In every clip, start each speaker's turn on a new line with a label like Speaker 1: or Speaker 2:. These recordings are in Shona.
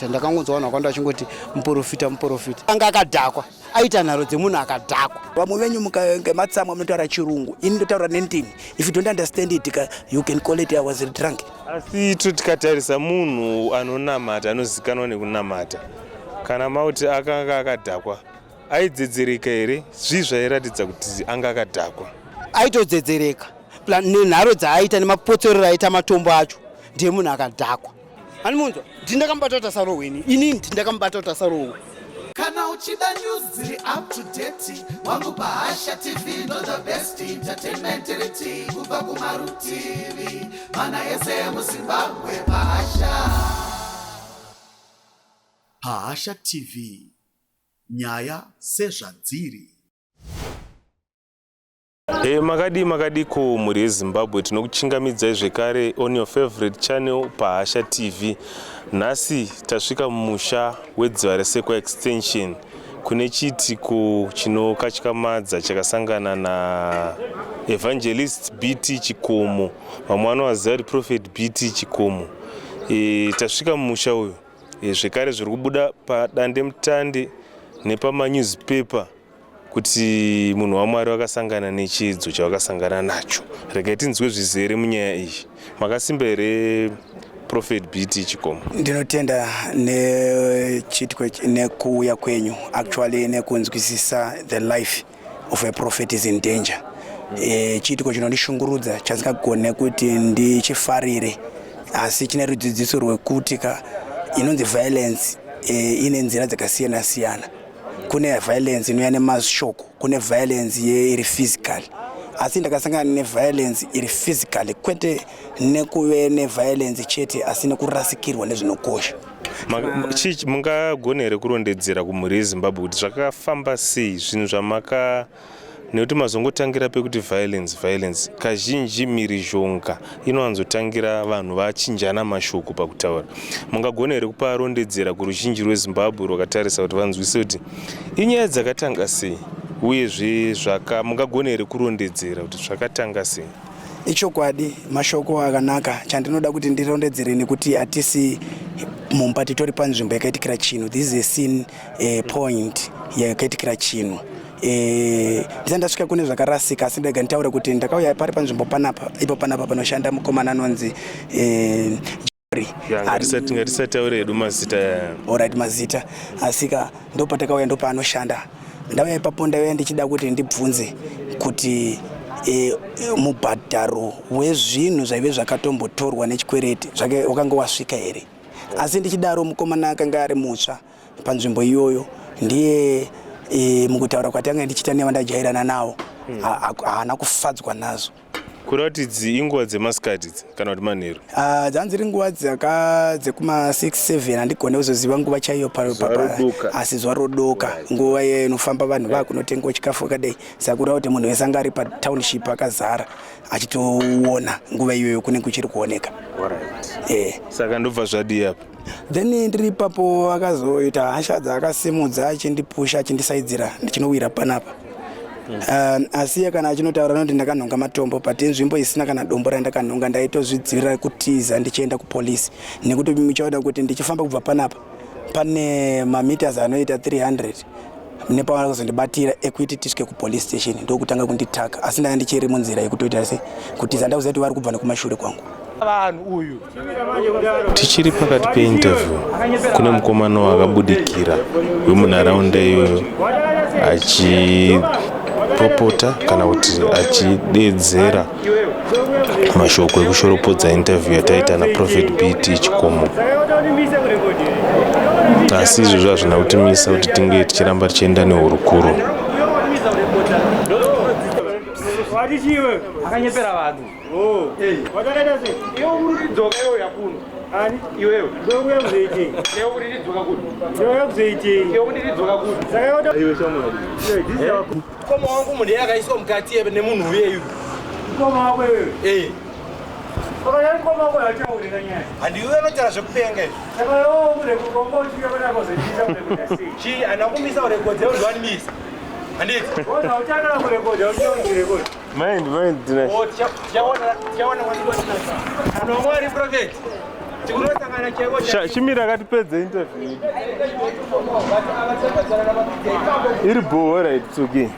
Speaker 1: Ndakangodzwana kwanda chingoti muprofita anga akadhakwa aita nharo dzemunhu akadhakwa.
Speaker 2: Vamwe venyu ngematsamwa munotaura chirungu, ini ndotaura nendini. If you don't understand it, you can call it I was drunk.
Speaker 3: Asi tikatarisa munhu anonamata anozikanwa nekunamata, kana mauti akanga akadhakwa aidzedzereka here? Zvizvairatidza kuti anga akadhakwa.
Speaker 1: Aitodzedzereka nenharo dzaaita nemapotsorero aita matombo acho ndiye munhu akadhakwa. Animunzo ndindakambata kuti asarohweni inini ndindakambata kuti asarohwe.
Speaker 4: Kana uchida news dziri up to date wangu Bahasha TV no the best entertainment reti kubva kumarutivi mana yese muZimbabwe. Bahasha TV, nyaya sezvadziri.
Speaker 3: Makadiko muri yeZimbabwe, tinokuchingamidzai zvekare on your favorite channel Bahasha TV. Nhasi tasvika mumusha wedziva reSekwa Extension kune chitiko chinokatyamadza chakasangana na Evangelist BT Chikomo, vamwe vanovaziva kuti Prophet BT Chikomo. Tasvika mumusha uyu zvekare zviri kubuda padande mutande nepamanyuzipepa kuti munhu waMwari wakasangana nechidzo chavakasangana nacho. Regai tinzwe zvizere munyaya iyi. Makasimba here Prophet BT Chikomo?
Speaker 2: Ndinotenda nechitiko nekuuya kwenyu, actually nekunzwisisa the life of a prophet is in danger. Chitiko chinondishungurudza chasingagone kuti ndichifarire, asi chine rudzidziso rwekuti inonzi violence ine nzira dzakasiyana siyana. Kune violence inouya nemashoko, kune violence iri physical. Asi ndakasangana neviolence iri physical, kwete nekuve neviolence chete, asi nekurasikirwa nezvinokosha.
Speaker 3: Mungagone here kurondedzera kumhuri yeZimbabwe kuti zvakafamba sei zvinhu zvamaka, nekuti mazongotangira pekuti violence kazhinji mhirizhonga inowanzotangira vanhu vachinjana mashoko pakutaura. Mungagone here kupa rondedzera kuruzhinji rweZimbabwe rwakatarisa kuti vanzwise kuti inyaya dzakatanga sei, uyezve mungagone here kurondedzera kuti zvakatanga sei?
Speaker 2: Ichokwadi, mashoko akanaka. Chandinoda kuti ndirondedzere nekuti hatisi mumba titori panzvimbo yakaitikira chinhu. This is a scene point yakaitikira chinhu. Ndasvika kune zvakarasika, asi ndega nditaura kuti ndakauya pari panzvimbo panapa, ipo panapa panoshanda mukomana anonzi
Speaker 3: ngatisataure hedu mazita.
Speaker 2: Alright, mazita. Asika ndopatakauya ndopanoshanda. Ndauya ipapo ndauya ndichida kuti ndibvunze kuti mubhadharo wezvinhu zvaive zvakatombotorwa nechikwereti wakanga wasvika here. Asi ndichidaro mukomana akanga ari mutsva panzvimbo iyoyo ndiye mukutaura kwatanga ndichita nevandajairana nawo haana kufadzwa nazo.
Speaker 3: Kuratidzi inguva dzemasikati kana kuti manheru?
Speaker 2: Dzanziri nguva dzekuma 6-7, handigone kuzoziva nguva chaiyo asi zuva rodoka, nguva inofamba vanhu vakunotenga chikafu akadai. Saka kureva kuti munhu wese anga ari patownship akazara achitoona nguva iyoyo kunenge kuchiri kuoneka.
Speaker 3: Saka ndobva zvadii apa?
Speaker 2: Then ndiri ipapo akazoita hasha dzakasimudza achindipusha achindisaidzira ndichinowira panapa. Asi kana achinotaura kuti ndakanhonga matombo, but nzvimbo isina kana dombo randakanhonga, ndaitozvidzivirira kutiza ndichienda kupolisi, nekuti muchaona kuti ndichifamba kubva panapa pane mameters anoita 300 nepawana kuzondibatira ekuti tisvike kupolice station ndokutanga kunditaka. Asi ndanga ndichiri munzira yekutoita sei kutiza, ndakuziva kuti vari kubva nekumashure kwangu.
Speaker 3: Tichiri pakati peinterview kune mukomana wakabudikira wemunharaunda iyoyo achipopota kana kuti achidedzera mashoko ekushoropodza interview yataita naProphet BT Chikomo. Asi izvozvo hazvina kutimisa kuti tinge tichiramba tichienda nehurukuro.
Speaker 5: Akanyepera vanhu. Wakadaita sei? Iwe uri kudzoka iwe yakuno. Ani? Iwewe. Ndokuya kuzoitei. Iwe uri kudzoka kuno. Ndokuya kuzoitei. Iwe uri kudzoka kuno. Saka yota. Iwe shamuna. Koma wangu munhu yakaiswa mukati nemunhu uyeyu. Koma wako iwewe. Wakadai koma wako yachauri kanyaya. Handiwe anotaura zvekupenga izvi. Saka iwe uri kukomba uchika kana kuzoita kuti sei. Chi anakumisa urekodze ndwanimisa. Handiti. Wona utaka kurekodza uchirekodza. Mind.
Speaker 3: Tiawana
Speaker 5: mwani. Ano mwari Prophet.
Speaker 3: Shimira akatipedza interview iri bho. Alright, it's okay.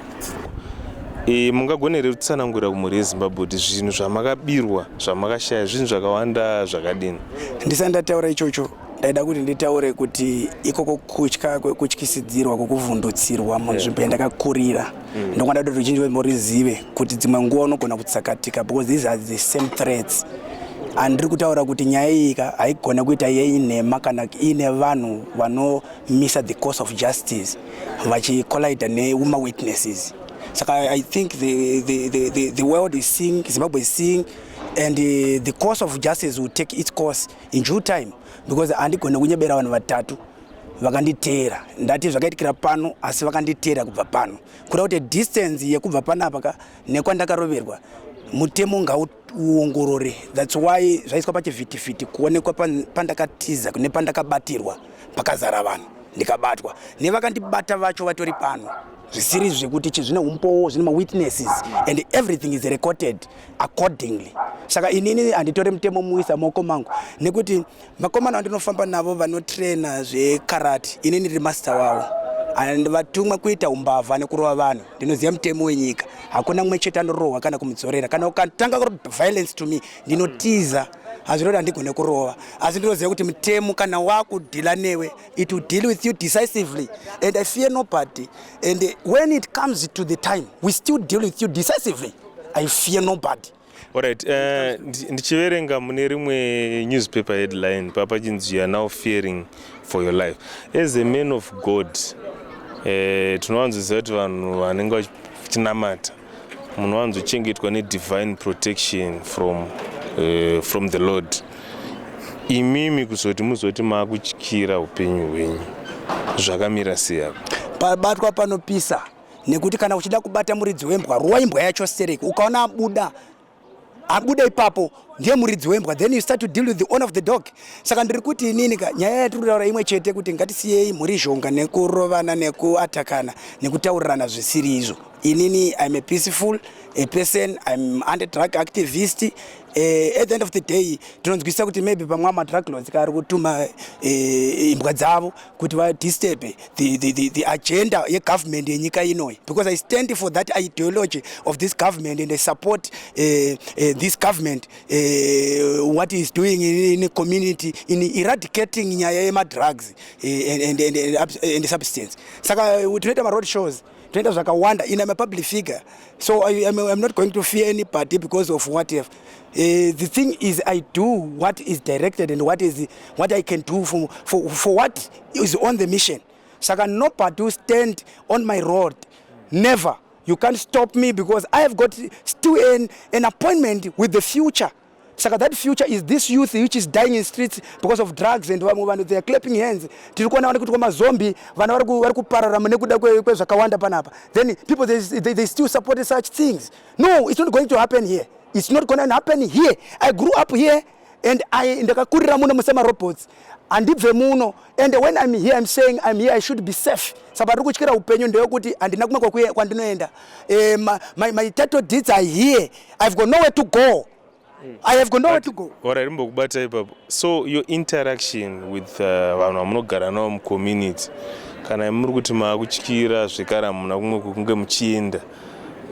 Speaker 3: Mungagona here kutsanangura kumhuri yeZimbabwe kuti zvinhu zvamakabirwa zvamakashaya zvinhu zvakawanda zvakadini?
Speaker 2: Ndisati ndataura ichocho ndaida kuti nditaure kuti ikoko kutya kwekutyisidzirwa kwekuvhundutsirwa munzvimbo yandakakurira ndokwanda kuti ruzhinji rwemhuri zive kuti dzimwe nguva unogona kutsakatika because these are the same threats. Andiri kutaura kuti nyaya iyi haigona kuita yeinhema kana ine vanhu vanomisa the course of justice vachicollide neuma-witnesses. Saka I think the world is seeing, Zimbabwe is seeing, and the course of justice will take its course in due time because andigona kunyebera vanhu vatatu vakanditeera ndati zvakaitikira pano asi vakanditeera kubva pano kuda kuti distance yekubva panapa nekwandakaroverwa mutemo ngauongorore. That's why zvaiswa pachivhitivhiti kuonekwa pandakatiza nepandakabatirwa pakazara vanhu ndikabatwa nevakandibata vacho vatori pano zvisiri zvekuti zvine umpowo zvine ma-witnesses and everything is recorded accordingly. Saka inini handitore mutemo muisa maoko mangu nekuti vakomana vandinofamba navo vanotraina zvekarati inini ndiri master wavo and vatumwa kuita umbavha nekurova vanhu. Ndinoziva mutemo wenyika, hakuna mumwe chete anorohwa kana kumudzorera. Kana ukatanga kuita violence to me ndinotiza, hazviroti handigone kurova, asi ndinoziva kuti mutemo kana wakudhila newe it will deal with you decisively and I fear nobody, and when it comes to the time we still deal with you decisively. I fear nobody.
Speaker 3: Alright, ndichiverenga mune rimwe newspaper headline papa chinzi you are now fearing for your life. As a man of God, tinowanzoziva kuti vanhu vanenge vachinamata munowanzochengetwa nedivine protection from the Lord. Imimi kuzoti muzoti maakutyira upenyu hwenyu zvakamira sei apa?
Speaker 2: Pabatwa panopisa nekuti kana uchida kubata muridzi wembwa rova imbwa yacho stereki ukaona abuda ipapo ndiye muridzi wembwa, then you start to deal with the owner of the dog. Saka ndiri kuti inini nyaya yatiri kutaura imwe chete kuti ngatisiyei mhuri zhonga nekurovana nekuatakana nekutaurirana zvisiri izvo. Inini I'm a peaceful person, I'm anti-drug activist. At the end of the day tinonzwisa kuti maybe pamwe ama-drug lords kari kutuma imbwa dzavo kuti vadisturb the agenda yegovernment yenyika inoyi, because I stand for that ideology of this government and I support this government what is doing in the community in eradicating nyaya yema-drugs and substance. Saka tinoita ma-road shows, tinoita zvakawanda, and I'm a public figure, so I'm not going to fear anybody because of whatever. The thing is I do what is directed and what I can do for what is on the mission. Saka nobody will stand on my road, never. You can't stop me because I have got still an appointment with the future. Saka that future is this youth which is dying in streets because of drugs and they are clapping hands. Tiri kuona kuti koma zombie vana vari kuparara nekuda kwezvakawanda panapa. Then people they still support such things. No, it's not going to happen here. It's not going to happen here. I grew up here and ndakakurira muno musema robots. Andibve muno, and when I'm here I'm saying I'm here I should be safe. Saka ndiri kutyira upenyu ndeyekuti andina kumwe kwandinoenda. My title deeds are here. I've got nowhere to go. I have got nowhere to go.
Speaker 3: Alright, mbokubata ipapo. So your interaction with vanhu vamunogara navo mucommunity, kana muri kuti maakutyira zvekare muna kumwe kunge muchienda,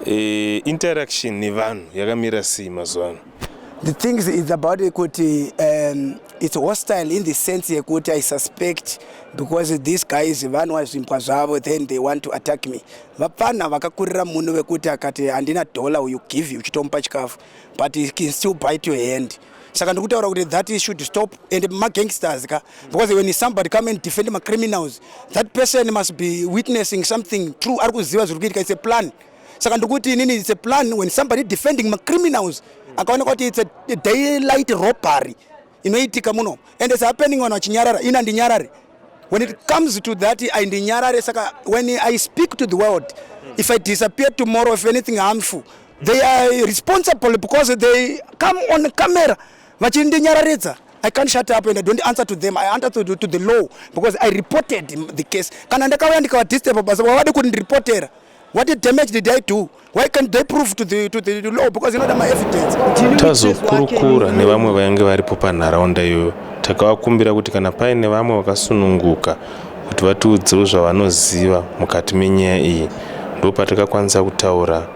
Speaker 3: interaction nevanhu yakamira sei mazuva ano?
Speaker 2: The thing is about kuti it's hostile in the sense yekuti I suspect because these guys vanhu vazvimbwa zvavo then they want to attack me. Vapana vakakurira munhu vekuti akati handina dollar will give you uchitomupa chikafu, but he can still bite your hand. Saka ndikutaura kuti that should stop, and ma-gangsters because when somebody come and defend my criminals, that person must be witnessing something true. Ari kuziva zviri kuitika, it's a plan. Saka ndikuti inini it's a plan when somebody defending my criminals akaona kuti it's a daylight robbery inoitika muno and it's happening on chinyarara ina ndinyarare. When it comes to that I ndinyarare. Saka when I speak to the world, if I disappear tomorrow, if anything harmful, they are responsible because they come on camera vachindinyararidza. I can't shut up and I don't answer to them. I answer to the law because I reported the case. Kana ndakauya ndikawadisturb basa wavade kundireportera. What damage did I do? Why can't they prove to the law? Because you know that my evidence.
Speaker 3: Tazokurukura nevamwe vainge varipo panharaunda iyoyo Takavakumbira kuti kana paine vamwe vakasununguka kuti vatiudzewo zvavanoziva mukati menyaya iyi. Ndo patakakwanisa kutaura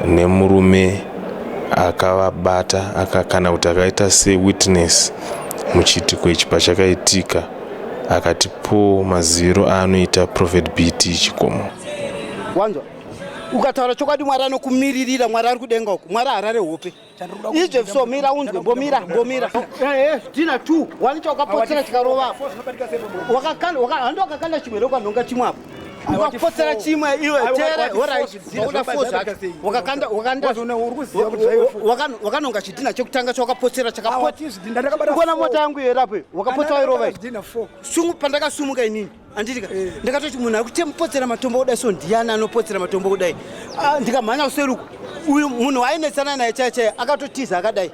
Speaker 3: nemurume akavabata kana kuti akaita sewitness muchiitiko ichi pachakaitika, akatipo maziviro aanoita Prophet BT Chikomo.
Speaker 1: Wanzwa ukataura chokwadi Mwari anokumiririra, Mwari ari kudenga uko, Mwari harare hope. Izve so mira unzwe mbomira tina 2 wani chakapotsera chikarova hando wakakanda chimwe ndokanonga chimwe apo wakapotsera chimwe iwe tere unoda force wakanonga chidhina chekutanga chawakapotsera chakapona mota yangu yerapo wakapotsera irova sungu pandakasumuka inini anditika ndakatoti munhu akutempotsera matombo kudai so ndiana anopotsera matombo kudai ndikamhanya kuseruko uyu munhu wainetsana naye chaichai akatotiza akadai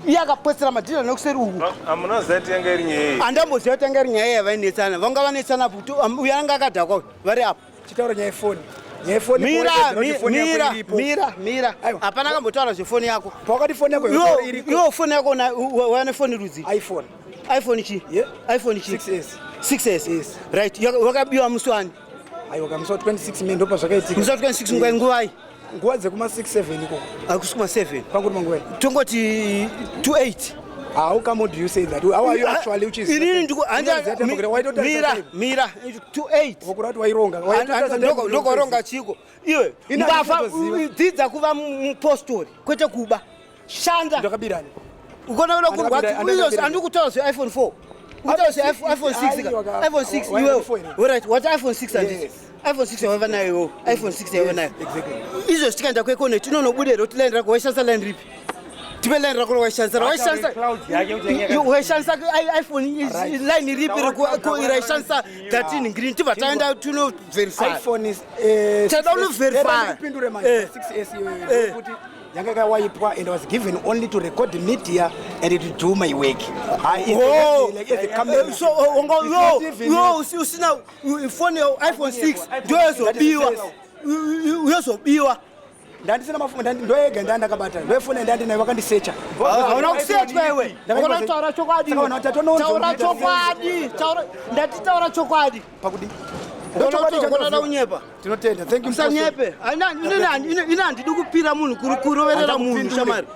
Speaker 1: iye akapotsera madhina nokuseri uku.
Speaker 3: Hamuna zati yanga iri nyaya iyi?
Speaker 1: Handamboziva kuti yanga iri nyaya yavainetsana, vanga vanetsana uyu anga akadhakwa vari apo.
Speaker 2: Chitaura nyaya yefoni.
Speaker 1: Mira. Hapana akambotaura zvefoni yako.
Speaker 2: Pakati foni yako
Speaker 1: iwo foni yako wane foni rudzi? iPhone chi? iPhone chi? 6S.
Speaker 2: Yes.
Speaker 1: Right. Wakabiwa musi wani?
Speaker 2: Aiwa kamusi 26 mimi ndopa zvakaitika.
Speaker 1: Musi 26 nguvai?
Speaker 2: Nguva dzekuma 6-7 iko.
Speaker 1: Akusukuma 7.
Speaker 2: Panguri manguva.
Speaker 1: Tongoti 28.
Speaker 2: How come do you say that? How are you actually which is?
Speaker 1: Mira 28.
Speaker 2: Wokurati waironga.
Speaker 1: Ndokoronga chiko. Iwe ngafa dzidza kuva mupostori kwete kuba. Shanda.
Speaker 2: Ndakabirani.
Speaker 1: Ukona kuda kurwa andikutaura zve-iPhone 4. Ukutaura zve-iPhone 6. iPhone 6 iwe. Alright, what iPhone 6 and this? iPhone 6 yaweva nayo. iPhone 6 yaweva nayo.
Speaker 2: Exactly.
Speaker 1: Izvo zvichikaenda kweConnect inonobudera kuti line rako waishandisa line ripi? Tipe line rako waishandisa iPhone line ripi raishandisa 13 green tibva taenda tuno verify.
Speaker 2: iPhone is
Speaker 1: tada uno verify.
Speaker 2: 6S kuti yanga kawaipwa and was given only to record the media and to do my work.
Speaker 1: Usina phone iPhone 6 ndoyozobiwa
Speaker 2: ndandisina mafumo ndoyega ndandakabata ndofona ndandi nayo vakandisecha
Speaker 1: hauna kusetwa iwe taura chokwadi ndatitaura chokwadi
Speaker 2: pakudi
Speaker 1: ndochokwadi unyepa
Speaker 2: tinotenda thank you
Speaker 1: musanyepe ina handidi kupira munhu kuroverera munhu shamari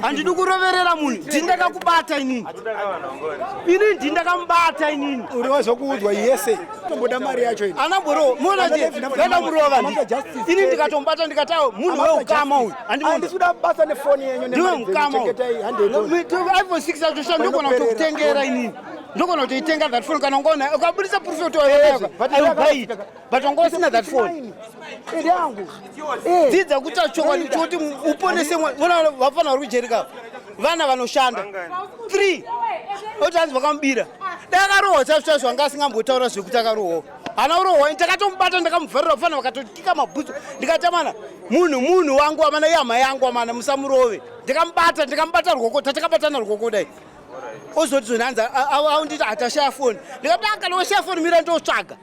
Speaker 1: handidi kuroverera munhu ndindakakubata inini ndindakamubata inini
Speaker 2: uri wazokuudzwa yese tomboda mari yacho ini
Speaker 1: anamboro muonaje ndada murova ini ndikatombata ndikatawo munhu weukama uyu
Speaker 2: handisuda basa nefoni yenyu
Speaker 1: ndiwe mukama uyu iPhone 6 yacho sha ndogona kutokutengera inini ndogona kutoitenga that phone kana ungaona ukabudisa proof kuti waenaka but wanga usina that phone
Speaker 2: yangu
Speaker 1: dzidza kuita chokwadi choti uponese vafana vari kujerika vana vanoshanda 3 oti hanzi vakamubira dakarohwa chaizvo anga asingambotaura zvekuti akarohwa hana urohwa ndakatomubata ndakamuvharira vafana vakatotika mabhutsu ndikatamana munhu wangu amana yama yangu amana musamurove ndikamubata rwoko tatakabatana rwoko dai ozoti zonanzi aunditi atashaya foni ndikati kana washaya foni mira ndotsvaga.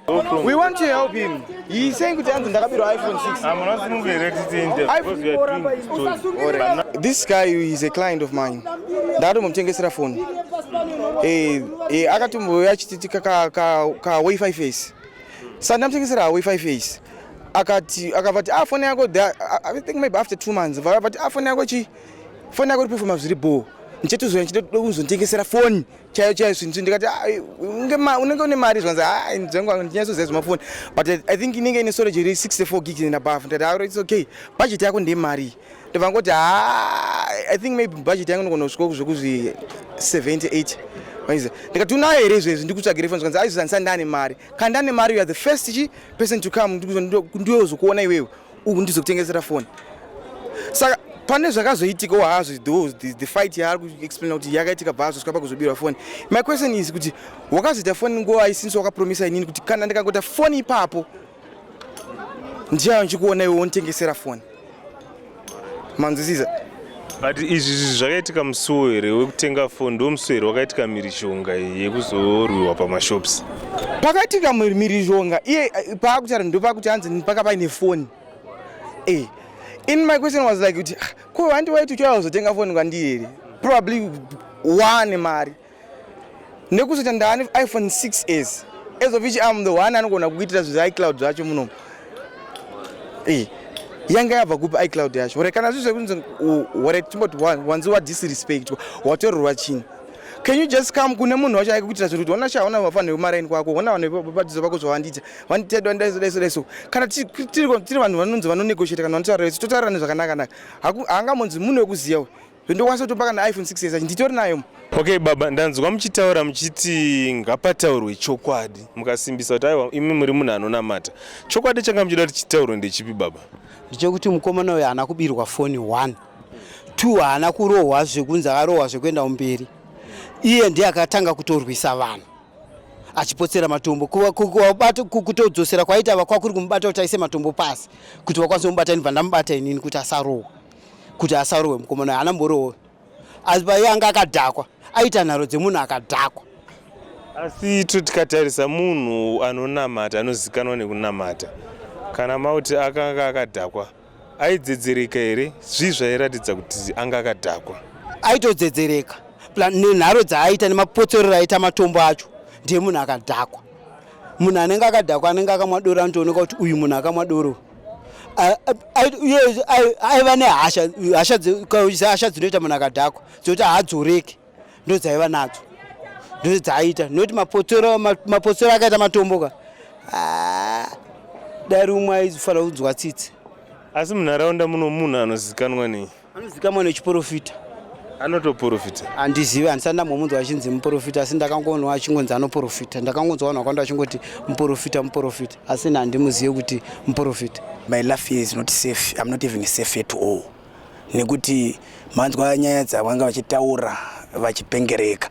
Speaker 5: We want to help him. He's saying kuti hanzi ndakabirwa iPhone 6. This guy is a client of mine. Ndakatombomutengesera phone. Akatomboya chitika ka Wi-Fi face. Saka ndamutengesera Wi-Fi face. Akavati phone yako I think maybe after 2 months. Vakavati phone yako phone yako performa zviri bo. Nchetozoya nchitoda kuzontengesera phone chaiyo ndikati unenge une mari zvanzi ndinyazoziva mafoni but I think inenge ine storage iri 64 gigs and above ndati it's okay budget yako ndemari ndivangoti I think maybe budget yangu nogona kusvika zvekuzi 78 ndikati unayo here izvezvi ndikutsvagire phone zvanzi aizozanisa ndane mari kana ndane mari you are the first person to come ndiyozokuona iwewe uku ndizokutengesera phone. Saka pane zvakazoitikawo hazvo the fight yaari kuexplaina kuti yakaitika bva zvosvika pakuzobirwa foni. My question is kuti wakazoita foni nguva isinisi wakapromisa inini kuti kana ndikangota foni ipapo ndichayo ndichikuona iwe wonditengesera foni manzwisisa.
Speaker 3: But izvi zvakaitika musuwo here wekutenga foni ndomusuwo here wakaitika mhirizhonga yekuzorwiwa pamashops.
Speaker 5: Pakaitika mhirizhonga iye paakutaura ndopakuti hanzi paka paine foni. In my question was like, ko handiwaiti uchiuya kuzotenga foni kwandiri here probably wane mari
Speaker 2: nekusati ndani iPhone 6s as of which I'm the one anogona kuitira zvi iCloud zvacho muno yanga yabva kupa iCloud yacho ore kana zvizvo kunzi ore timboti wanzi wa disrespect watorwa chini. Can you just come kune munhu wacho aikuitira zviri kuti ona chaona wafanira kumaraini kwako ona vanhu vabatizo vako zvawandita vanditedwa ndaiso kana tiri vanhu vanonzi vanonegotiate kana vanotaura kuti totaurana zvakanaka haangamonzi munhu wekuziva ndokwanisa kutopa kana iPhone 6s nditori nayo.
Speaker 3: Okay baba, ndanzwa muchitaura muchiti ngapataurwe chokwadi mukasimbisa kuti aiwa imi muri munhu anonamata. Chokwadi changa muchida kuti chitaurwe ndechipi baba?
Speaker 1: Ndichokuti mukomana uyu haana kubirwa foni 1 2 haana kurohwa zvekunzi akarohwa zvekuenda mberi. Iye ndiye akatanga kutorwisa vanhu achipotsera matombo kutodzosera kwaita vakwakuri kumubata kuti aise matombo pasi kuti vakwanise kumubata inibva ndamubata inini kuti asarohwe mukomana haana mborohwe asi paiye anga akadhakwa aita nharo dzemunhu akadhakwa.
Speaker 3: Asi tikatarisa munhu anonamata anozikanwa nekunamata kana mauti akanga akadhakwa aidzedzereka here zvii zvairatidza kuti anga akadhakwa?
Speaker 1: Aitodzedzereka nenharo dzaaita nemapotsorero aita matombo acho ndiye munhu akadhakwa. Munhu anenge akadhakwa anenge akamwadoro anotooneka kuti uyu munhu akamwadoro aiva nehasha dzinoita munhu akadhakwa dzokuti haadzoreki ndodzaiva nadzo ndodzaita nokuti mapotsoro akaita matomboka dari umwe aizofanira kunzwa tsitsi.
Speaker 3: Asi munharaunda muno munhu anozikanwa nei?
Speaker 1: Anozikanwa nechiprofita.
Speaker 3: Anotoprofita?
Speaker 1: Handizivi, handisati ndambomunzwa achinzi muprofita asi ndakangoonwa achingonzi anoprofita. Ndakangonzwa vanhu vakawanda vachingoti muprofita asi handimuzivi kuti muprofita.
Speaker 2: My life is not safe. I'm not even safe at all. Nekuti manzwa nyaya dzavanga vachitaura vachipengereka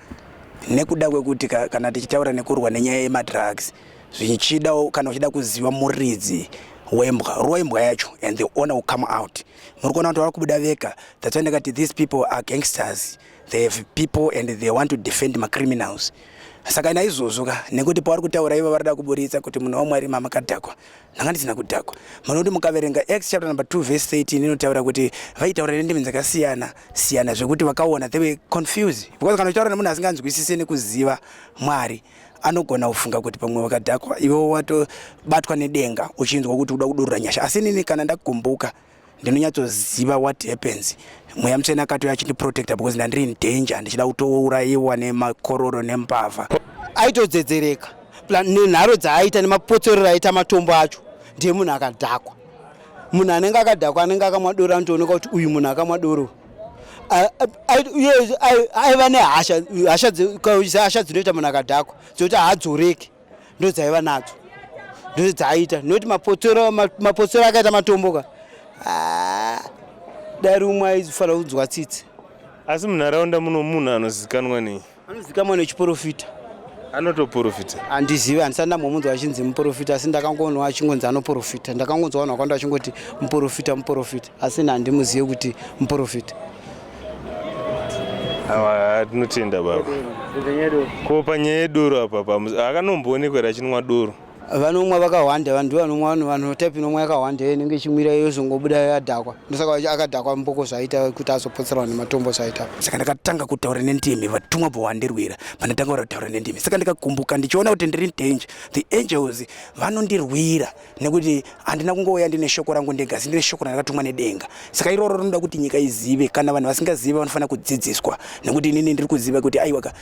Speaker 2: nekuda kwekuti kana tichitaura nekurwa nenyaya yemadrugs zvichida kana uchida kuziva muridzi wembwa yacho and the owner will come out. Muri kuona kuti vari kubuda vega. That's why ndakati these people are gangsters. They have people and they want to defend my criminals. Saka naizvozvo nekuti pavari kutaura ivo varida kuburitsa kuti munhu waMwari makadhakwa ndanga ndisina kudhakwa. Munoti mukaverenga Acts chapter number 2 verse 18 inotaura kuti vaitaura nendimi dzakasiyana zvekuti vakaona they were confused because kana uchitaura nemunhu asinganzwisisi nekuziva Mwari anogona kufunga kuti pamwe wakadhakwa ivo watobatwa nedenga uchinzwa kuti uda kudurura nyasha. Asi nini kana ndagumbuka ndinonyatsoziva what happens. Mweya Mutsvene akatouya achitiprotecta because ndandiri in danger ndichida kutourayiwa nemakororo nembavha.
Speaker 1: Aitodzedzereka nenharo dzaaita nemapotsorero aita matombo acho ndiye munhu akadhakwa. Munhu anenge akadhakwa anenge akamwadoro anotooneka kuti uyu munhu akamwadoro aiva nehasha dzinoita munhu akadhakwa dzokuti haadzoreki ndodzaiva nadzo ndodzaita nokuti mapotsoro akaita matomboka dari umwe aizofanira kunzwa tsitsi.
Speaker 3: Asi munharaunda muno munhu anozikanwa nei?
Speaker 1: Anozikanwa nechiprofita.
Speaker 3: Anotoprofita?
Speaker 1: Handizivi, handisati ndambomunzwa achinzi muprofita asi ndakangoonwa achingonzi anoprofita. Ndakangonzwa vanhu vakawanda vachingoti muprofita asi handimuzivi kuti muprofita.
Speaker 3: Awa tinotenda baba. Ko panyaya yedoro apa akanomboonekwa achinwa doro?
Speaker 1: Vanomwa vakawanda vanhu vanhu type inomwa yakawanda inenge ichimwira yozongobuda yadhakwa ndosaka akadhakwa mboko zvaita kuti azopotsera nematombo zvaita.
Speaker 2: Saka ndakatanga kutaura nendimi vatumwa bovandirwira pandatanga kutaura nendimi. Saka ndikagumbuka ndichiona kuti ndiri danger. The angels vanondirwira nekuti handina kungouya ndine shoko rangu ndega asi ndine shoko randakatumwa nedenga. Saka iroro rinoda kuti nyika izive kana vanhu vasingazivi vanofanira kudzidziswa nekuti inini ndiri kuziva kuti aiwa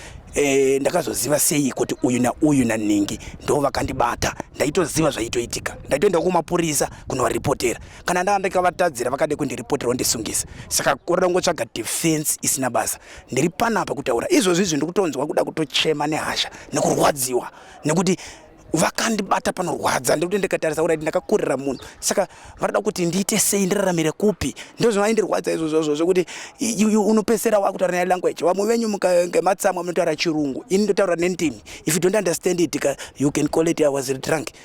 Speaker 2: ndakazoziva sei kuti uyu nauyu naningi ndo vakandibata ndaitoziva zvaitoitika ndaitoenda kumapurisa kunovaripotera kana ndandikavatadzira vakade kundiripotera ndisungisa. Saka kuroda kungotsvaga defense isina basa ndiri panapa kutaura izvozvo izvi ndikutonzwa kuda kutochema nehasha nekurwadziwa nekuti vakandibata panorwadza ndikuti ndikatarisa kuti ndakakurira munhu. Saka varada kuti ndiite sei ndiraramire kupi ndozvinoindirwadza izvozvo zvokuti unopesera wakutaura naye language vamwe venyu ngematsamwa munotaura chirungu ini ndotaura nendimi. If you don't understand it you can call it I was drunk.